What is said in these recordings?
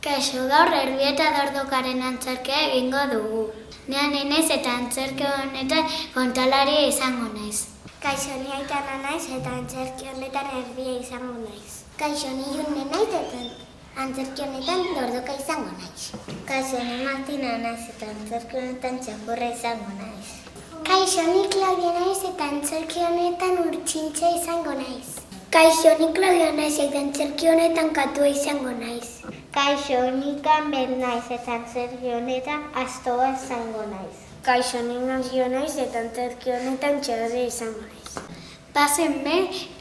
Kaixo, gaur Erbi eta Dordokaren antzerkia egingo dugu. Ni naiz eta antzerki honetan kontalaria izango naiz. Kaixo, ni Aitana naiz eta antzerki honetan Erbia izango naiz. Kaixo, ni June naiz eta antzerki honetan Dordoka izango naiz. Kaixo, ni Martina naiz eta antzerki honetan Txakurra izango naiz. Kaixo, ni Claudia naiz eta antzerki honetan Urtsintxa izango naiz. Kaixo, ni Claudia naiz eta antzerki honetan Katua izango naiz. Kaixo, ni Ganber naiz eta antzerki honetan Astoa izango naiz. Kaixo, ni Nazio naiz eta antzerki honetan Txerri izango naiz. Pasen be,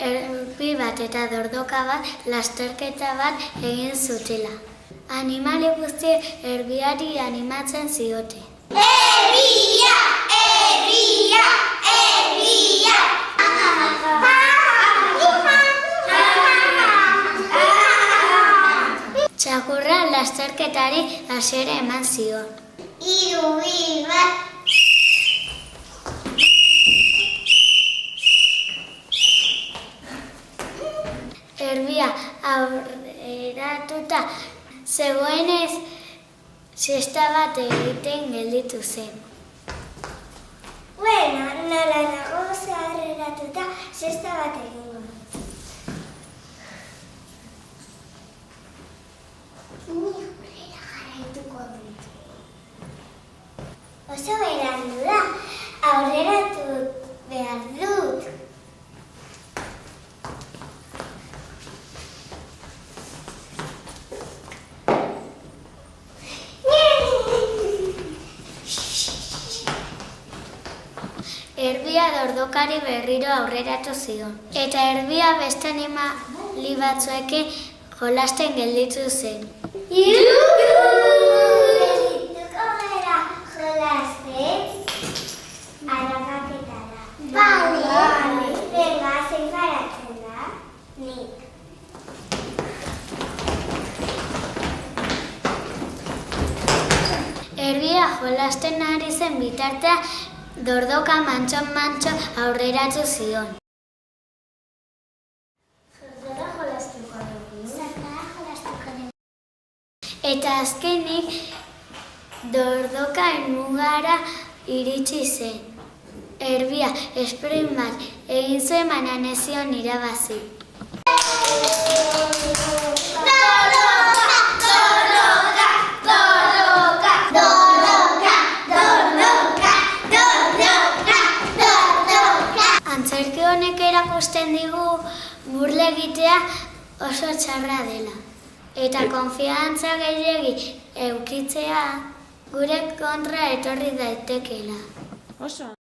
Erbi bat eta Dordoka bat lasterketa bat egin zutela. Animali guzti Erbiari animatzen ziote. Erbia! Erbia! Erbia! Txakurra lasterketari hasiera eman zion. 3, 2, 1. Erbia aurreratuta zegoenez siesta bat egiten gelditu zen. Bueno, nola nago aurreratuta siesta bat egingo. Ni aurrera jarraituko dut. Oso berandu da, aurreratu behar dut. Erbia Dordokari berriro aurreratu zion. Eta Erbia beste animali batzuekin jolasten gelditu zen. Geldituko gara jolasten harrapaketara. Bale. Venga, zein garatzen da? Nik. Erbia jolasten ari zen bitartea Dordoka mantxo aurreratu zion. Zertara jolastuko dugu? Eta azkenik Dordoka mugara iritsi zen. Erbia sprint bat egin zuen baina ez zion irabazi. Antzerki honek erakusten digu burla egitea oso txarra dela. Eta konfiantza gehiegi edukitzea gure kontra etorri daitekeela. Oso.